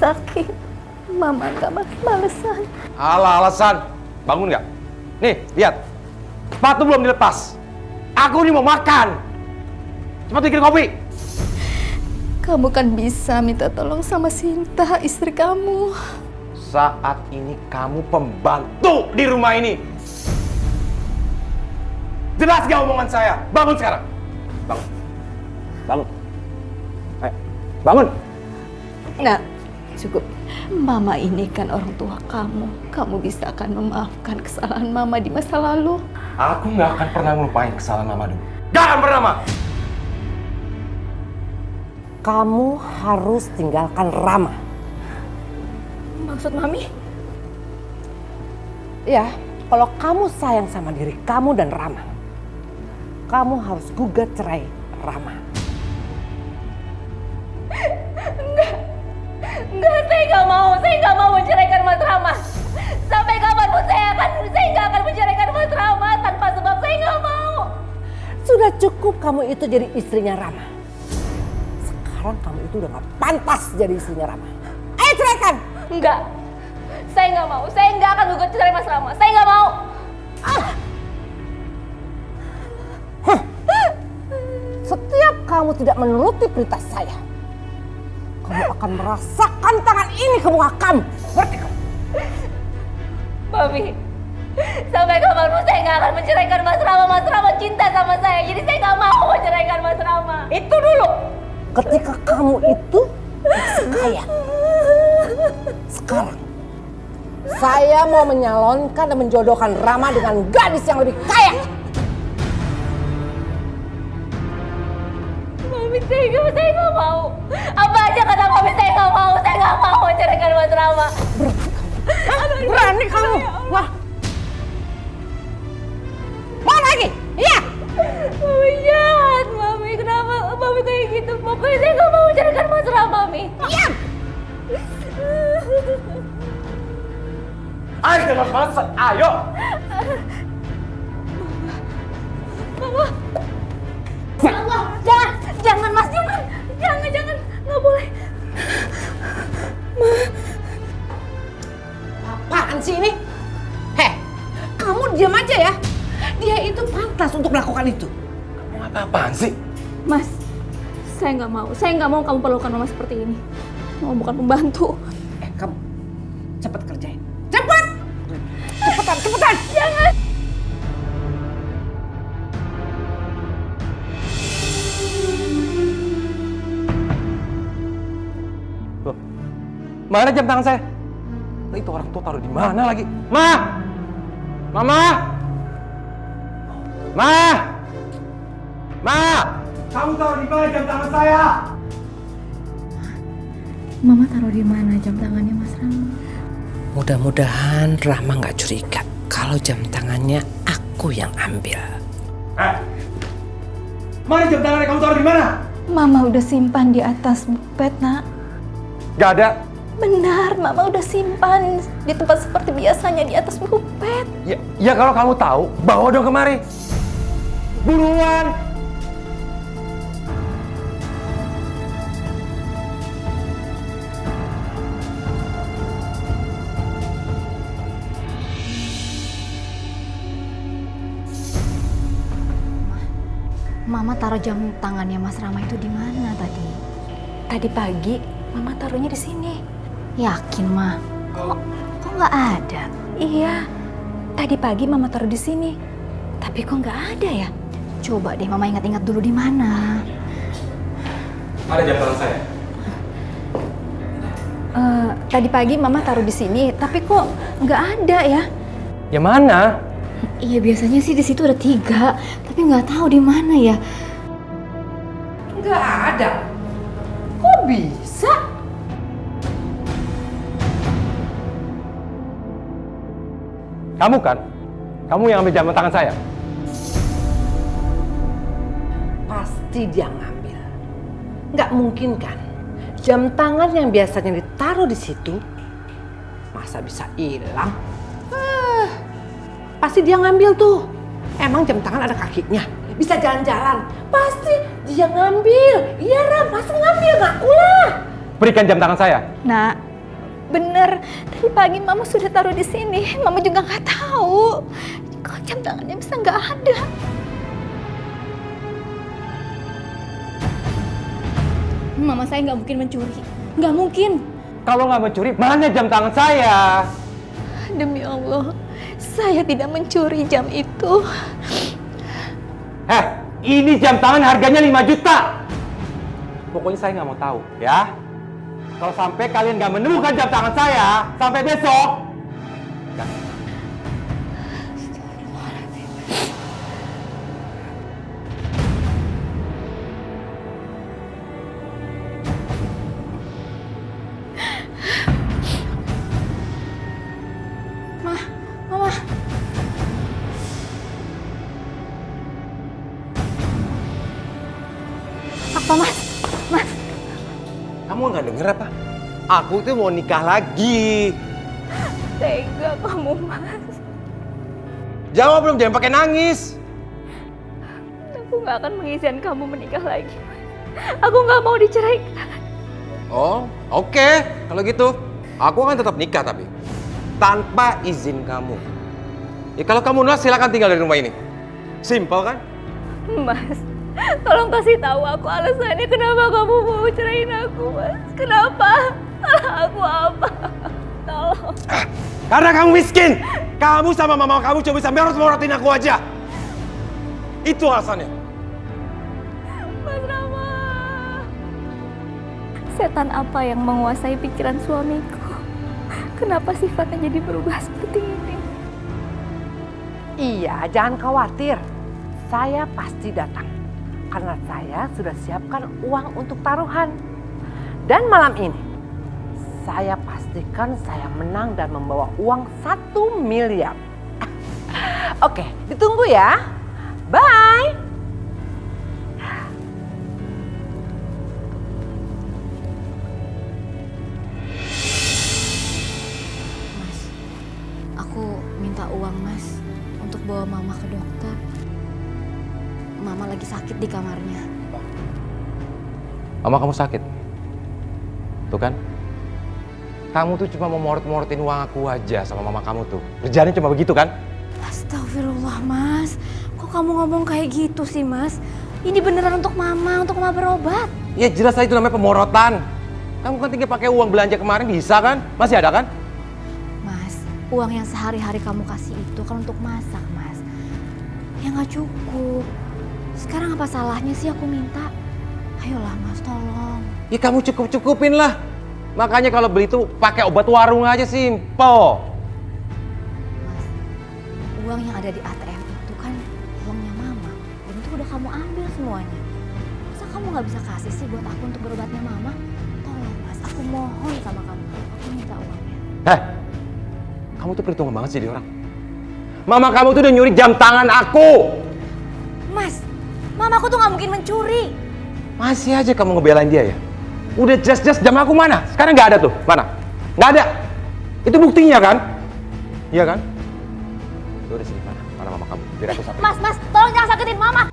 sakit. Mama gak bales-balesan. Alah alasan. Bangun nggak? Nih, lihat. Sepatu belum dilepas. Aku ini mau makan. Cepat bikin kopi. Kamu kan bisa minta tolong sama Sinta, istri kamu. Saat ini kamu pembantu di rumah ini. Jelas gak omongan saya? Bangun sekarang. Bangun. Bangun. Ayo, bangun. Nggak, cukup. Mama ini kan orang tua kamu. Kamu bisa akan memaafkan kesalahan Mama di masa lalu. Aku nggak akan pernah melupain kesalahan Mama dulu. Gak akan pernah, Ma. Kamu harus tinggalkan Rama. Maksud Mami? Ya, kalau kamu sayang sama diri kamu dan Rama, kamu harus gugat cerai Rama. Enggak, saya nggak mau. Saya nggak mau menceraikan Mas Rama. Sampai kapanpun saya nggak akan menceraikan Mas Rama tanpa sebab. Saya nggak mau. Sudah cukup kamu itu jadi istrinya Rama. Sekarang kamu itu udah gak pantas jadi istrinya Rama. Ayo ceraikan! Enggak. Saya nggak mau. Saya nggak akan gugat cerai Mas Rama. Saya nggak mau. Setiap kamu tidak menuruti perintah saya, kamu akan merasakan tangan ini ke muka kamu. Ngerti kamu? Mami, sampai kapanpun saya nggak akan menceraikan Mas Rama. Mas Rama cinta sama saya. Jadi saya nggak mau menceraikan Mas Rama. Itu dulu. Ketika kamu itu masih kaya. Sekarang saya mau menyalonkan dan menjodohkan Rama dengan gadis yang lebih kaya. Mami, saya nggak mau. Apa aja kata Mami, saya nggak mau. Saya nggak mau menceraikan Mas Rama. Berani kamu? Wah. Mau lagi? Iya. Mami jahat, Mami. Kenapa Mami kayak gitu? Pokoknya saya nggak mau menceraikan Mas Rama, Mami. Iya. Ayo jangan masak, ayo. Allah, jangan Mas, jangan, nggak boleh. Apaan sih ini? Heh, kamu diam aja ya. Dia itu pantas untuk melakukan itu. Kamu apa-apaan sih? Mas, saya nggak mau. Saya nggak mau kamu perlukan Mama seperti ini. Mama bukan pembantu. Kamu cepat kerjain. Cepat! Cepetan! Jangan. Loh, mana jam tangan saya? Nah, itu orang tua taruh di mana lagi? Ma! Mama! Ma! Ma! Kamu taruh di mana jam tangan saya? Mama taruh di mana jam tangannya Mas Rama? Mudah-mudahan Rama nggak curiga kalau jam tangannya aku yang ambil. Mana jam tangannya kamu taruh di mana? Mama udah simpan di atas bed, Nak. Gak ada. Benar, Mama udah simpan di tempat seperti biasanya di atas bed. Ya kalau kamu tahu, bawa dong kemari. Buruan. Mama taruh jam tangannya Mas Rama itu di mana tadi? Tadi pagi Mama taruhnya di sini. Yakin, Ma? Kok nggak ada? Iya. Tadi pagi Mama taruh di sini. Tapi kok nggak ada ya? Coba deh Mama ingat-ingat dulu di mana. Ada jam tangan saya. Tadi pagi Mama taruh di sini, tapi kok nggak ada ya? Ya mana? Iya biasanya sih di situ ada 3, tapi nggak tahu di mana ya. Nggak ada. Kok bisa? Kamu kan? Kamu yang ambil jam tangan saya? Pasti dia ngambil. Nggak mungkin kan? Jam tangan yang biasanya ditaruh di situ, masa bisa hilang? Pasti dia ngambil tuh. Emang jam tangan ada kakinya, bisa jalan-jalan. Pasti dia ngambil. Iya Ram, pasti ngambil, ngaku lah. Berikan jam tangan saya. Nak, Bener, tadi pagi Mama sudah taruh di sini. Mama juga nggak tahu. Kok jam tangannya bisa nggak ada? Mama saya nggak mungkin mencuri. Nggak mungkin. Kalau nggak mencuri, mana jam tangan saya? Demi Allah, saya tidak mencuri jam itu. Ini jam tangan harganya 5 juta. Pokoknya saya nggak mau tahu, ya. Kalau sampai kalian nggak menemukan jam tangan saya, sampai besok. Mama. Apa, Mas? Mas. Kamu nggak denger apa? Aku tuh mau nikah lagi. Tega kamu, Mas. Jawab belum, jangan pakai nangis. Aku nggak akan mengizinkan kamu menikah lagi, Mas. Aku nggak mau diceraikan. Oh, oke. Kalau gitu, aku akan tetap nikah tapi tanpa izin kamu. Ya kalau kamu nolak, silakan tinggal di rumah ini. Simpel kan? Mas, tolong kasih tahu aku alasannya kenapa kamu mau cerain aku, Mas. Kenapa? Salah aku apa? Tolong. Karena kamu miskin. Kamu sama mama kamu cuma bisa merot-merotin aku aja. Itu alasannya. Mas Rama. Setan apa yang menguasai pikiran suamiku? Kenapa sifatnya jadi berubah seperti ini? Iya, jangan khawatir. Saya pasti datang. Karena saya sudah siapkan uang untuk taruhan. Dan malam ini, saya pastikan saya menang dan membawa uang 1 miliar. Oke, ditunggu ya. Bye. Mas, aku minta uang, Mas, untuk bawa Mama ke dokter. Mama lagi sakit di kamarnya. Mama kamu sakit? Tuh kan? Kamu tuh cuma mau morot-morotin uang aku aja sama mama kamu tuh. Kerjaannya cuma begitu kan? Astagfirullah, Mas. Kok kamu ngomong kayak gitu sih, Mas? Ini beneran untuk Mama berobat. Ya jelas itu namanya pemorotan. Kamu kan tinggal pakai uang belanja kemarin bisa kan? Masih ada kan? Mas, uang yang sehari-hari kamu kasih itu kan untuk masak, Mas. Ya nggak cukup. Sekarang apa salahnya sih aku minta? Ayolah, Mas, tolong. Ya kamu cukup-cukupin lah. Makanya kalau beli itu pakai obat warung aja, simple. Mas, uang yang ada di ATM itu kan uangnya Mama. Dan itu udah kamu ambil semuanya. Masa kamu nggak bisa kasih sih buat aku untuk berobatnya Mama? Tolong, Mas, aku mohon sama kamu. Aku minta uangnya. Kamu tuh perhitungan banget sih dia orang. Mama kamu tuh udah nyuri jam tangan aku. Mas, Mamaku tuh nggak mungkin mencuri. Masih aja kamu ngebelain dia ya? Udah jelas-jelas jam aku mana? Sekarang nggak ada tuh. Mana? Nggak ada. Itu buktinya kan? Iya kan? Tuh udah sini, mana? Mana mama kamu? Biar aku sampai. Mas, tolong jangan sakitin Mama.